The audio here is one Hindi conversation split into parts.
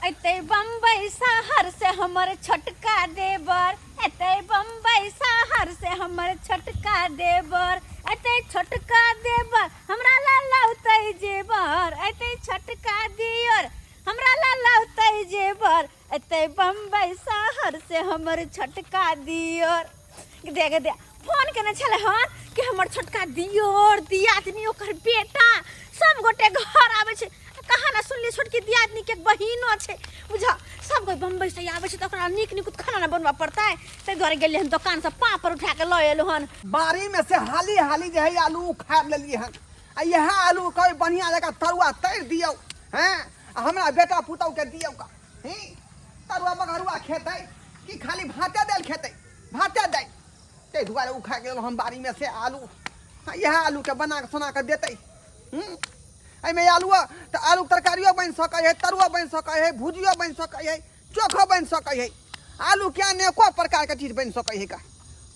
अते बम्बई शहर से हमर छोटका देवर, अते बम्बई शहर से हमर छोटका देवर, अते छोटका देवर हमरा ला लौतै जेवर, अते छोटका दियर हमरा ला लौतै जेवर, अते बम्बई शहर से हमर छोटका दियर। देख दे फोन केने छले हन कि हमर छोटका दियर दियादनी ओकर बेटा सब गोटे घर आवे छे। कहा ना सुनली छोटकी दियादनी के बहिनो छे बुझा, सब कोई बम्बई से आवे छे त ओकरा नीक नीक खाना ना बनवा पड़ता है। ते द्वारे गेले हन दुकान से पापड़ उठा के ल एलो हन। बारी में से हाली हाली जे है आलू उखाड़ लेलिए हन। आ यह आलू कोई बढ़िया जगह तरुआ तैर दियो हैं, हमरा बेटा पुतौ के दियो का हैं। तरुआ बगरुआ खेतै कि खाली भाते देल खेतै, भाते दे ते दुआरे उखाड़ गेल हम बारी में से आलू। यह आलू के बना के सोना के देतै। एमे आलू तो आलू तरकारियो बन सकै है, तरुआ बन सकै है, भुजियो बन सकै है, चोखो बन सकै है। आलू क्या अनेको प्रकार के चीज बन सकै है का,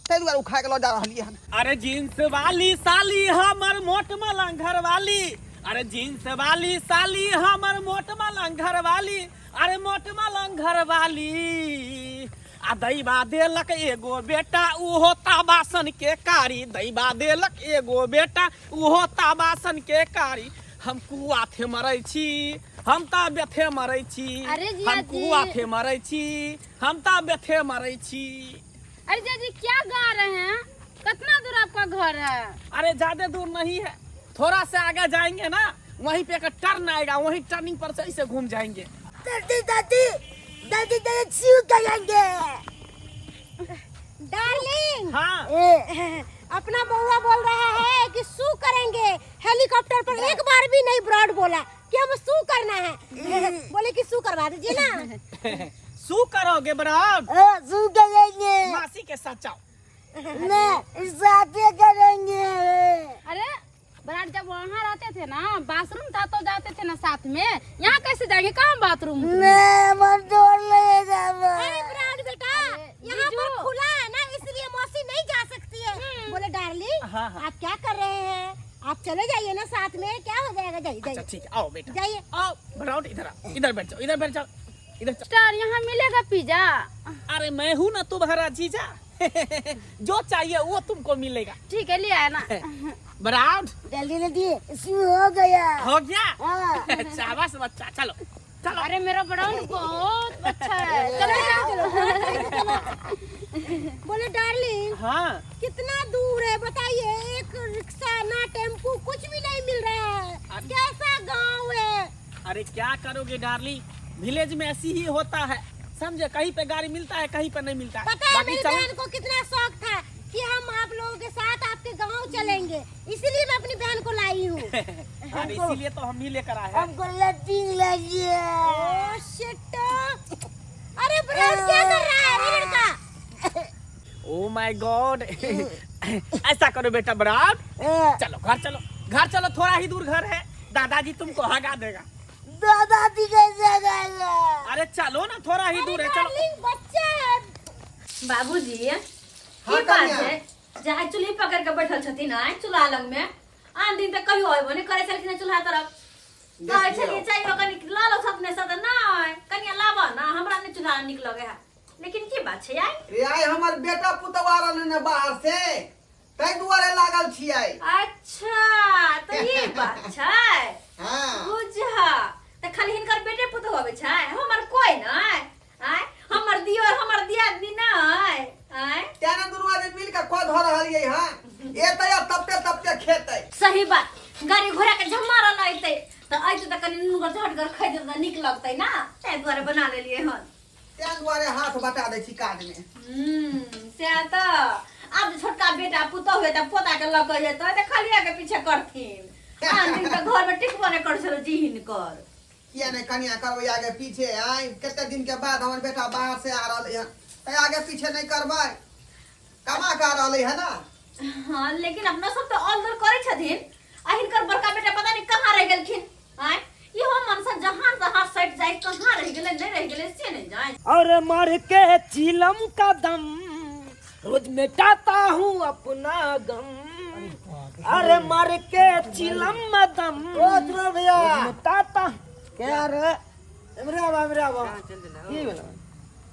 ते दुआरे उखाड़ के ल जा रहलिए हन। अरे जींस वाली साली हमर मोट मलंघर वाली, अरे जींस वाली साली हमर मोट मलंघर वाली, अरे मोट मलंघर वाली। आ दैबा देलक एगो बेटा उहो ताबासन के कारी, दैबा देलक एगो बेटा उहो ताबासन के कारी। हम कुआ थे मरै छी, हम ता बेथे मरै छी, हम कुआ थे मरै छी, हम ता बेथे मरै छी। अरे जीजी क्या गा रहे हैं? कितना दूर आपका घर है? अरे ज्यादा दूर नहीं है, थोड़ा से आगे जाएंगे ना वहीं पे एक टर्न आएगा, वहीं टर्निंग पर से ऐसे घूम जाएंगे। दादी दादी दादी दादी शू करेंगे। डार्लिंग हाँ अपना बउआ बोल रहा है कि शू करेंगे। हेलीकॉप्टर पर एक बार भी नहीं ब्रॉड बोला कि हम शू करना है। बोले कि शू करवा दीजिए ना। शू करोगे बराब? शू करेंगे। मासी के साथ जाओ। मैं साथे करेंगे। अरे बराड़ जब वहाँ रहते थे ना, बाथरूम था तो जाते थे ना साथ में, यहाँ कैसे जाएंगे? कहाँ बाथरूम? मैं मन तोड़ लेगा। अरे बराड़ बेटा यहाँ पर खुला है ना, इसलिए मौसी नहीं जा सकती है। बोले डार्लिंग हाँ, हाँ। आप क्या कर रहे हैं? आप चले जाइए ना साथ में, क्या हो जाएगा? जाइए अच्छा जाइए ठीक है, आओ बेटा जाइए। आओ बराउट, इधर आओ, इधर बैठ जाओ, इधर बैठ जाओ, इधर जाओ। स्टार यहाँ मिलेगा पिज्जा? अरे मैं हूँ ना तुम्हारा जीजा। जो चाहिए वो तुमको मिलेगा। ठीक है ले आया ना। बराउट जल्दी जल्दी शू हो गया। हो गया? हाँ। शाबाश बच्चा, चलो चलो। अरे मेरा बराड़ बहुत अच्छा है। चलो बोले डार्लिंग हाँ कितना दूर है बताइए? एक रिक्शा ना टेम्पू कुछ भी नहीं मिल रहा है। कैसा गांव है? अरे क्या करोगे डार्लिंग, विलेज में ऐसी ही होता है, समझे? कहीं पे गाड़ी मिलता है, कहीं पे नहीं मिलता है। पता है बाकी मेरी चलो। बहन को कितना शौक था कि हम आप लोगों के साथ आपके गांव चलेंगे, इसीलिए मैं अपनी बहन को लाई हूँ। अरे इसीलिए तो हम भी लेकर आए हैं। हमको लैट्रिन लगी है। शिट। अरे ब्रश क्या कर रहा है रे लड़का? Oh my God. ऐसा करो बेटा बराबर, चलो घर चलो, घर चलो, थोड़ा ही दूर घर है, दादाजी तुमको हगा देगा। दादाजी कैसे गए? अरे चलो ना, थोड़ा ही दूर है, चलो। डार्लिंग बच्चा है। बाबूजी की हाँ, बात कन्या। है जहाँ चूल्ही पकड़ के बैठल छथिन आय चूल्हा लग में, आन दिन तक कहियो आइबो नहीं करे छलखिन चूल्हा तरफ। कहै छलिए चाहिए कनी ला लो सपने से ना कनिया लाबा ना, हमरा ने चूल्हा निक लगे है। लेकिन की बात छै आई? रे आई हमर बेटा पुतवा रहले ने बाहर से, तै दुआरे लागल छियै। अच्छा तो ये बात छै। हां बुझा त खाली हिनकर बेटे पुतौ होवे छै, हमर कोई नै आय, हमर दियोर हमर दियादनी नै आय। तेना दुनू आदमी मिल के को धर रहलिए हां, एतै तबते तबते खेतै। सही बात, गाड़ी घोड़ा के झमारा लइते त आइते त कनी नुगर झटगर खाइ दे त निक लगतै ना, तै दुआरे बना लेलिए हन। तें दुआरे हाथ बटा दै छी काज में। से त अब छोटका बेटा पुतौ हुए त पोता के लक जेतै त खलिया के पीछे करथिन। आन दिन त घर में टिकबो नै कर छल जी हिनकर। किया ने कनिया करबै आगे पीछे? आई कते दिन के बाद हमर बेटा बाहर से आ रहले है, तै आगे पीछे नहीं करबै? कमा का रहले है ना। हां लेकिन अपना सब तो ऑलदर करे छथिन, आ हिनकर बड़का बेटा पता नहीं कहां रह गेलखिन आय। इहो मनसा जहां तहां सट जाय, कहां रह गेले नहीं रह गेले से नहीं जाय। और मर के चिलम का दम रोज मिटाता हूँ अपना गम। अरे मर के चिलम दम ओ भैया मिटाता। क्या रे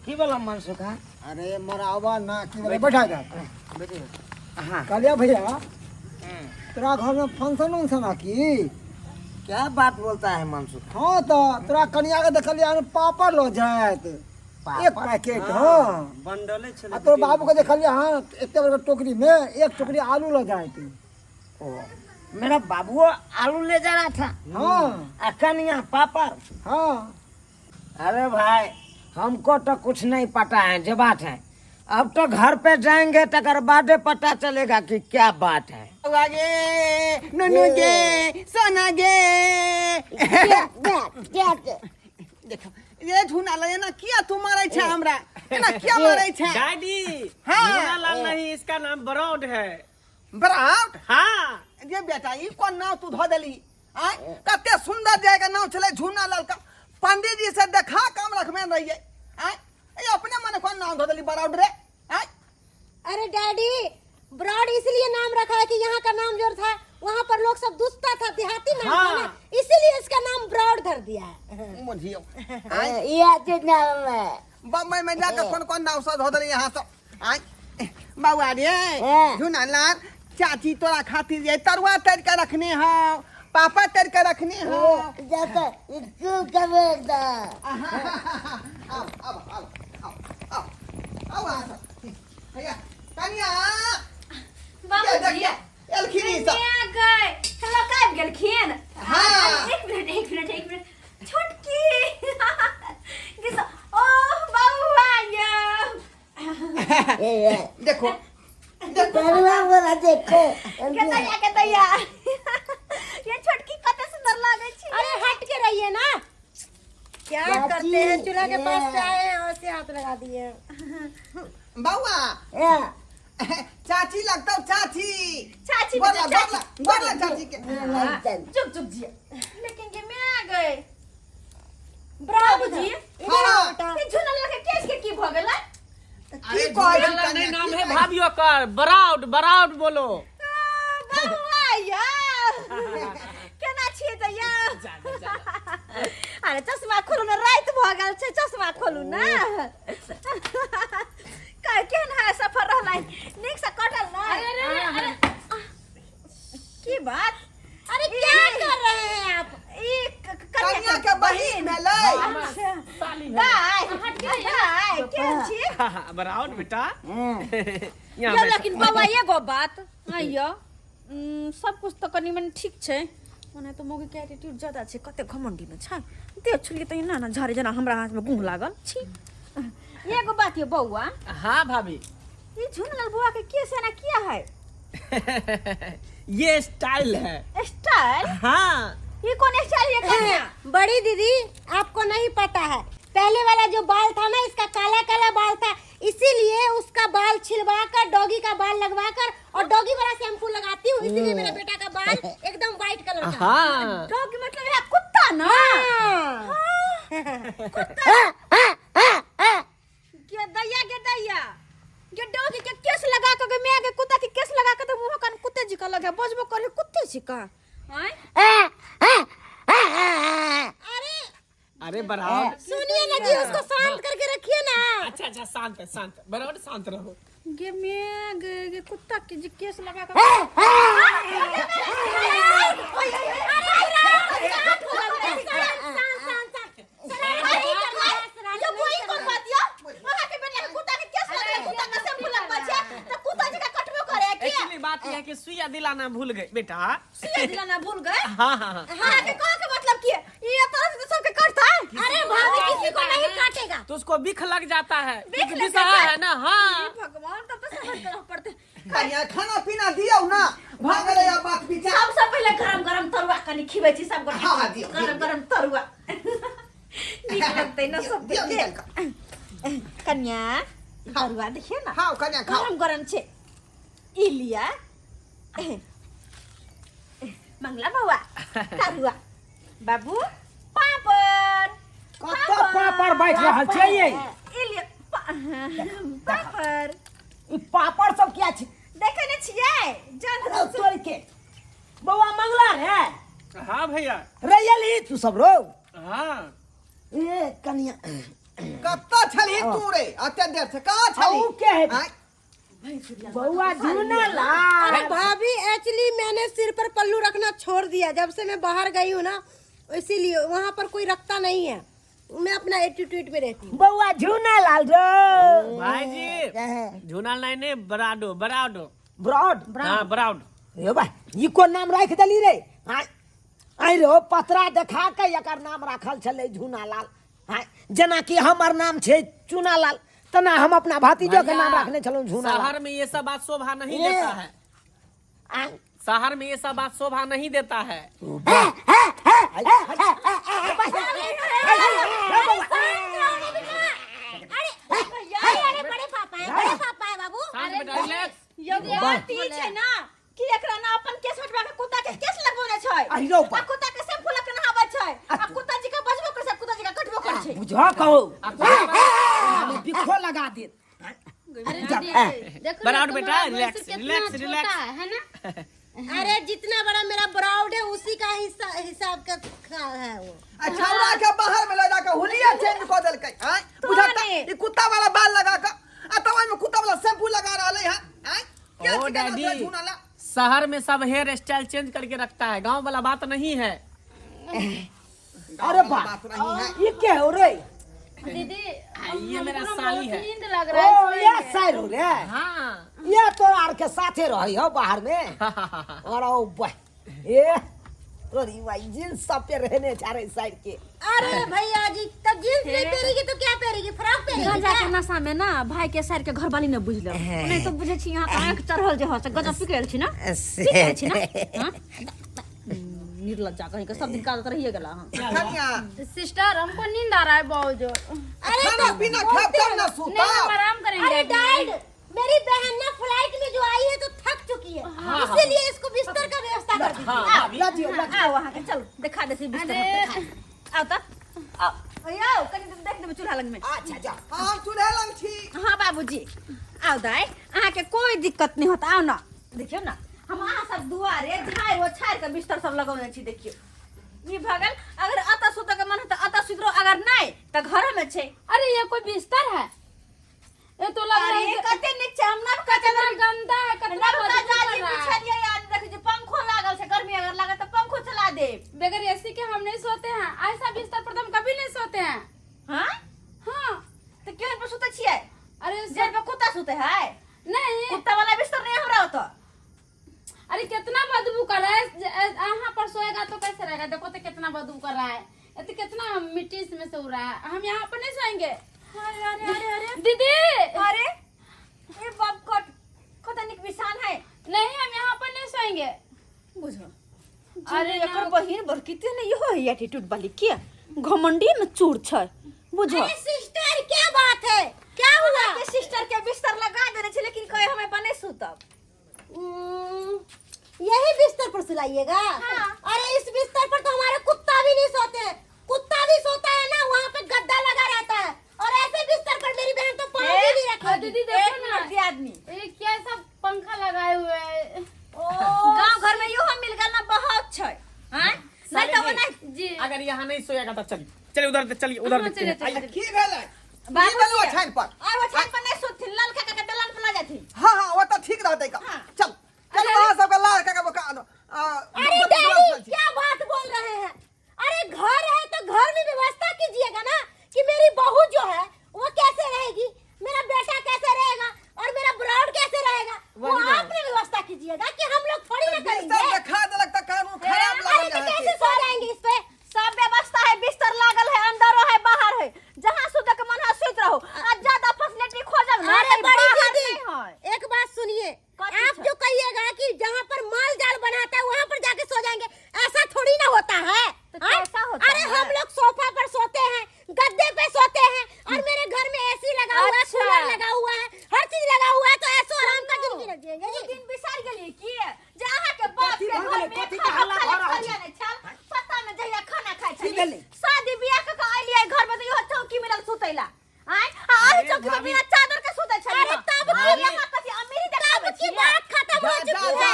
की बोला मनसुखा? अरे मरावा ना की बोले बैठा जा हाँ कहलिया भैया तेरा घर में फंक्शन उंक्शन है की? क्या बात बोलता है मनसुखा? हाँ तो तेरा कनिया के देखलिया में पापड़ लो जात एक पैकेट हाँ बंडले छले आ तो बाबू के देखलिया हाँ इतने बड़े टोकरी में एक टोकरी आलू लो जात ओ मेरा बाबू आलू ले जा रहा था। हाँ कनिया पापड़। हाँ अरे भाई हमको तो कुछ नहीं पता है जो बात है। अब तो घर पे जाएंगे तकर बादे पता चलेगा कि क्या बात है। गे ननू गे सोना गे देखो ये झूना लगे ना किया तू मारे छे हमरा ना क्या मारे छे डैडी हाँ। झूलालाल नहीं, इसका नाम ब्रॉड है। बरात हाँ ये बेटा ई कौन नाव तू धो देली आय कते सुंदर जाएगा नाव चले झूना लाल का पंडित जी से देखा काम रख में रहिए आय ये अपने मन कौन नाव धो देली बरात रे आय अरे डैडी ब्रॉड इसलिए नाम रखा है कि यहाँ का नाम जो था वहाँ पर लोग सब दुस्ता था, देहाती नाम था ना, इसीलिए इसका नाम ब्रॉड कर दिया है। मुझियो ये नाम है बम्बई में जाकर कौन कौन नाव से धो देली यहाँ से आय बाबू रे झूना लाल चाची तोरा खातिर ये तरुआ तर के रखने हो पापा तर के रखने हो जाता इसको करेगा। भैया कन्या बाबूजी एलखिनी सा कन्या गए हेलो काब गेलखिन हाँ। एक मिनट छोटकी किसा ओ बाबू आया देखो के दैया ये छोटकी कते सुंदर लागे छी। अरे हट के रहिए ना, क्या करते हैं? चूल्हा के पास से आए और से हाथ लगा दिए। बाबुआ चाची लगता हूँ चाची चाची बोला चाची के चुप जिया लेकिन ये मैं आ गए बाबूजी हाँ। ये झूला लगे केस के की भ गेलै अरे झूलालाल नहीं नाम है भाभियों का। बराउड बराउड बोलो। बाबू आया केना छियै दैया अरे चश्मा खोलू ना, रात भ गेल छै, चश्मा खोलू ना। काय केहन है सफर रहलै नीक से कटल ना? अरे की बात? अरे क्या कर रहे हैं आप? ई कन्या के बहिन भेलै दाई दाई केहन छी? बराउड बेटा। या लेकिन बाबा एगो बात आइयो सब कुछ तो कनी मनी ठीक छै, ओने तो मोगी के एटीट्यूड ज्यादा छै, कते घमंडी में छै। दे छुलिए त ना ना झारे जना हमरा हाथ में गुंह लागल छी। एगो बात ये बौआ, हाँ भाभी ई झुनलाल बुआ के केस है ना किया है? ये स्टाइल है। स्टाइल? हाँ ये कौन स्टाइल ये कन्या? बड़ी दीदी आपको नहीं पता है, पहले वाला जो बाल था ना इसका काला काला बाल था, इसीलिए उसका बाल छिलवा कर डॉगी का बाल लगवा कर और डॉगी वाला शैम्पू लगाती हूँ, इसीलिए मेरा बेटा का बाल एकदम व्हाइट कलर का। हाँ डॉग मतलब है कुत्ता ना? के दैया ये डॉग के केस लगा के मैं के कुत्ता के केस लगा के तो मुंह कान कुत्ते जी का लगे बजबो करे कुत्ते जी का। अरे बराउड सुनिए ना जी, उसको शांत करके रखिए ना। अच्छा अच्छा शांत है शांत है। बराउड शांत रहो। गे मैं गे कुत्ता के जी केस लगा के एक्चुअली बात यह है कि सुइया दिलाना भूल गए बेटा। सुइया दिलाना भूल गए? हाँ हाँ हाँ हाँ के कहा के मतलब की ये तरह से सबके काटता है? अरे भाभी किसी को नहीं काटेगा। तो उसको बिख लग जाता है। बिख लग बिसा जाता है ना। हाँ भगवान तब तो समझ करना पड़ते। कन्या खाना पीना दियो ना भाग रे या बात विचार सबसे पहले गरम तरुआ कनी खिबै छी सब गोटे। हाँ, दियो, गरम तरुआ नीक लगतै ना सब दियो के। निकल कन्या तरुआ देखिए ना खाओ कन्या खाओ गरम छे। ई लिया मंगला बउआ तरुआ, बाबू पापड़ कत पापड़ बैठ रहल छै ये? ई लिया पापड़। ई पापड़ सब क्या छै? देखे ने छियै जान तोड़ के बउआ मंगला रे हाँ भैया। रैली तू सब रो। हाँ ए कनिया कत्ता छली तू रे अत्ते देर से कहाँ छली ऊ के है आय, बउआ झूना अरे लाल भाभी एक्चुअली मैंने सिर पर पल्लू रखना छोड़ दिया जब से मैं बाहर गई हूँ ना, इसीलिए वहाँ पर कोई रखता नहीं है, मैं अपना एटीट्यूड पे रहती हूँ। बउआ झूना लाल रो भाई जी झूना नहीं बराडो बराडो ब्रॉड हाँ बराडो ए भाई ये कोन नाम रख दली रे आई रो पतरा देखा के एकर नाम रखल छले झूना लाल हाँ जना कि हमर नाम छे चूना लाल तना हम अपना भतीजो के नाम रखने चलो झूना लाल शहर में ये सब बात शोभा नहीं देता है शहर में ये सब बात शोभा नहीं देता है अरे बड़े पापा है बाबू। शांत बेटा रिलैक्स यदि आती छै ना कि एकरा ना अपन केस हटवा के कुत्ता के केस लगबोने छै अरे रो बा। आ कुत्ता के शैम्पू लग के नहाबै छै आ कुत्ता जी के बजबो करे छै कुत्ता जी के कटबो करे छै। बुझा कहो हमें बिखो लगा दे बराडो बेटा रिलैक्स रिलैक्स रिलैक्स है ना। अरे जितना बड़ा मेरा ब्राउड है उसी का हिसाब का है वो। अच्छा उड़ा के बाहर में ले जाके हुलिया चेंज कर देल के आय बुझाता ये कुत्ता वाला बाल लगा के आ तब में कुत्ता वाला शैम्पू लगा रहले हैं आय क्या ओ ठिकाना डैडी से झूना ला शहर में सब हेयर स्टाइल चेंज करके रखता है गांव वाला बात नहीं है अरे बात नहीं है ये क्या हो रे दीदी ये मेरा साली है नींद लग रहा है ओ ये सैर हो रे हाँ ये तो आर के साथे रही हो बाहर में और ओ भाई ये तोरी भाई जींस सब पे रहने चारे साइड के अरे भैया जी तब जींस नहीं पहनेगी तो क्या पहनेगी, फ्रॉक पहनेगी गांजा क्या? के नशा में ना भाई के सर के घर वाली ने बुझलो नहीं तो बुझे छी यहाँ आंख चढ़ल जे हो से गजब पिकल छी ना पिकल छी ना हां निर्लज्जा कहीं के सब दिन का रहिए गेला हां खनिया सिस्टर हमको नींद आ रहा है बहुत जोर। खाना पीना खा तब ना नहीं सूता हम आराम अरे करेंगे डैड मेरी बहन ना फ्लाइट में जो आई है तो थक चुकी है, इसीलिए इसको बिस्तर का व्यवस्था कर दीजिए। आओ वहां के चलो दिखा दे सी बिस्तर आओ त आओ भैया कनी देख देबे चूल्हा लग में। अच्छा जा हम चूल्हे लंग छी हाँ बाबूजी आओ दाई अहाँ के कोई दिक्कत नहीं होता आओ ना देखियो ना हम अहाँ सब दुआरे झाड़ वो छाड़ के बिस्तर सब लगौने छी देखियो ई भगल अगर अता सुत के मन त अता सुतरो अगर नहीं त घर में छै। अरे ये कोई बिस्तर है? ये तो लग रहा अरे है कते नीचे हम ना कते कितना गंदा है, कितना ना बदबू कर जाजी रहा है। पीछे दिए यार देखिए जो पंखो लागल छै गर्मी अगर लागे त पंखो चला दे। बगैर एसी के हम नहीं सोते हैं, ऐसा बिस्तर पर तो हम कभी नहीं सोते हैं। हां हाँ त क्यों पर सुते छिए? अरे जेल पे कुत्ता सुते है नहीं, कुत्ता वाला बिस्तर नहीं हमरा तो अरे कितना बदबू कर रहा है, यहाँ पर सोएगा तो कैसे रहेगा? देखो तो कितना बदबू कर रहा है, ये तो कितना मिट्टी इसमें से उड़ रहा है। हम यहाँ पर नहीं सोएंगे। अरे अरे अरे अरे दीदी अरे ये बाप कत निक विशान है नहीं, हम यहाँ पर नहीं सोएंगे। बुझो अरे अरे एकर बहिन बरकिते ने इहो है एटीट्यूड वाली के घमंडी में चूर छै बुझो। अरे सिस्टर क्या बात है, क्या हुआ? के सिस्टर के बिस्तर लगा देने छै लेकिन कहे हमें बने सुतब। यही बिस्तर पर सुलाइएगा? अरे इस बिस्तर पर तो हमारे कुत्ता भी नहीं सोते, कुत्ता भी सोता है ना वहाँ पे गद्दा लगा रहता है, और ऐसे बिस्तर पर मेरी बहन तो पाँव भी नहीं रखेगी। दीदी देखो ना, मर्दी आदमी ये क्या सब पंखा लगाए हुए है। गांव घर में यो हम मिल गल ना बहुत छै हैं नहीं तो बना जी अगर यहाँ नहीं सोएगा तो चलिए चलिए उधर चलिए उधर हाँ, देखते हैं। चलिए, चलिए। की भेलै बाबू की भेलै छान पर और वो छत पर नहीं सुत लाल का दलान पर ला जाती। हां हां वो तो ठीक रहते का हाँ। चल चल वहां सब का लाल का अरे डैडी क्या बात बोल रहे हैं? अरे घर है तो घर में व्यवस्था कीजिएगा ना कि मेरी बहू जो है वो कैसे रहेगी, मेरा बेटा कैसे रहेगा और मेरा ब्राउड कैसे रहेगा, वो आपने व्यवस्था कीजिएगा कि हम लोग थोड़ी ना करेंगे। देखा देलक त कानून खराब अरे तो लागल कैसे सो जाएंगे इस पे? सब व्यवस्था है बिस्तर लागल है अंदर है बाहर है जहां सुते के मन है सुत रहो आ ज्यादा फैसिलिटी खोजब ना अरे तो बड़ी बाहर दीदी नहीं है। एक बात सुनिए, कथी आप छै? जो कहिएगा कि जहाँ पर माल जाल बनाता है वहाँ पर जाके सो जाएंगे, ऐसा थोड़ी ना होता है। तो हाँ? कैसा होता अरे है? हम लोग सोफा पर सोते हैं, गद्दे पे सोते हैं, और मेरे घर में एसी लगा हुआ है, अच्छा। कूलर लगा हुआ है, हर चीज लगा हुआ है, तो ऐसो आराम का जिंदगी रख जाएंगे वो जी। दिन बिसार गेलिए की जहां के बाप के घर में कथी खाना हल्ला भऽ रहल खाया नहीं छल पता में जहिया खाना खाइ की छल भेलै? शादी बियाह के आइलिए घर में तो इहो चौकी मिलल सुतैला आय आ चौकी में बिना चादर के सुतै छल। अरे तब की अरे यहाँ कथी अमीरी देखाबै की बात खत्म हो चुकी है।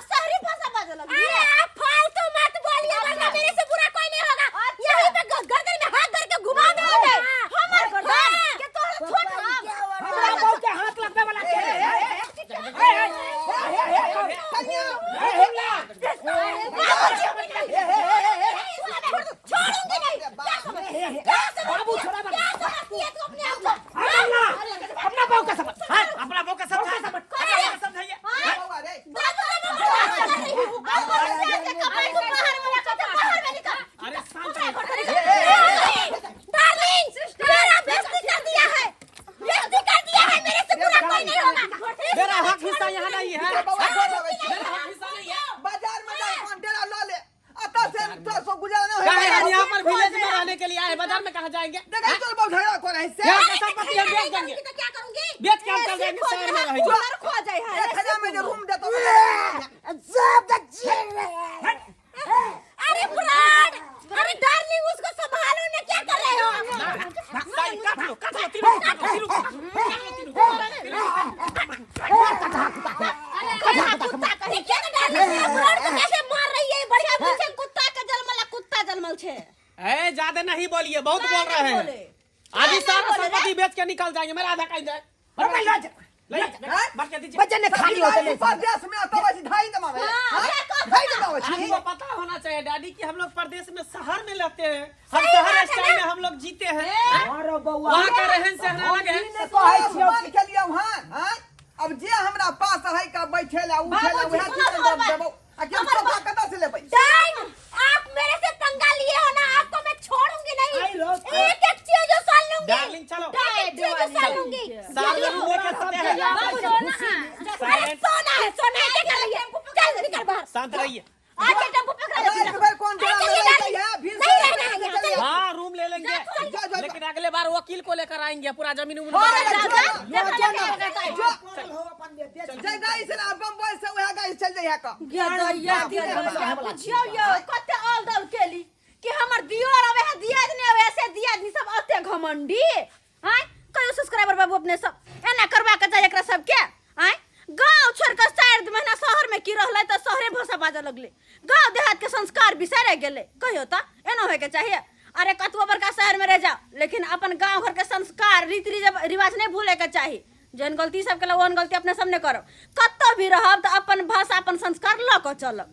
शहरी भाषा बाजल अरे आप फालतू मत बोलिए, वरना मेरे से बुरा कोई है बाबू छोड़ा बना समझती है तू अपने आप को? अपना बाबू का समझ अपना मौका सब समझाइए बउआ रे अरे शांत रहिए। डार्लिंग मेरा बेइज्जती कर दिया है, बेइज्जती कर दिया है, मेरे से बुरा कोई नहीं होगा। मेरा हक हिस्सा यहाँ नहीं है। बउआ छोड़ लगे छी मेरा हक हिस्सा नहीं है। बाजार में जाए कंटेनर ला ले अता से 300 गुजारा क्या है हम है यहाँ पर विलेज में रहने के लिए आए, बाजार में कहाँ जाएंगे? देखा तो बहुत झगड़ा कर रहे से यहाँ का संपत्ति हम बेच देंगे, तो क्या करूंगी? बेच के हम चल जाएंगे, शहर में रहेंगे। खो जाए है 1000 में जो रूम देता अरे फ्रॉड, अरे डार्लिंग उसको संभालो ना, क्या कर रहे हो? काट लो तीनों काट लो देखिए ना डार्लिंग फ्रॉड को कैसे मार रही है, बढ़िया पीछे कुत्ता का जन्मल छे। ए ज्यादा नहीं बोलिए, बहुत बोल रहे हैं। आज ही सारा संपत्ति बेच के निकल जाएंगे, मेरा आधा कहीं जाए बच्चे ने खाली होते नहीं परदेश में आता बस ढाई दमा में ढाई दमा में आपको पता होना चाहिए डैडी कि हम लोग प्रदेश में शहर में रहते हैं, हम शहर स्टाइल में हम लोग जीते हैं। अरे बउआ वहाँ का रहन सहन अलग है। मान के लिए वहां हां अब जे हमरा पास है का बैठेला उठेला वह चीज देबो आ के सोफा कता से लेबै डाइन, आप मेरे से पंगा लिए हो ना, आपको मैं छोड़ूंगी नहीं। आई रो एक एक चीज उछाल लूंगी, डार्लिंग चलो एक एक चीज उछाल लूंगी। साल में रूम लेके सोते हैं। अरे सोना है, सोना है, क्या कर रही है? चल निकल बाहर, शांत रहिए। आके टेम्पो पकड़ ले। एक बार कौन जरा चलिए, ले डार्लिंग, है फिर नहीं रहना है यहाँ, चलिए। हाँ रूम ले लेंगे, जा। लेकिन अगले बार वकील को लेकर आएंगे, पूरा जमीन उमीन हाँ, बता जा, देंगे। जय गाइस से ना बम्बई से वह गाइस चल जाय का कते ऑल दल केली कि हमर दियोर आवे है दियादनी आवे से दियादनी सब अते घमंडी हैं कयो सब्सक्राइबर बाबू अपने सब एना करबा के जाय एकरा सब के हैं गांव छोड़ के 4 महीना शहर में की रहले त शहरे भाषा बाजे लगले, गांव देहात के संस्कार बिसरे गेले। कहियो त एना होय के चाहिए। अरे कतबो बड़का शहर में रह जाओ लेकिन अपन गांव घर के संस्कार रीति रिवाज नहीं भूले के चाहिए। जन गलती सब के ओन गलती अपने सामने करो, कत्तो भी रहब त अपन भाषा अपन संस्कार ल के चलब।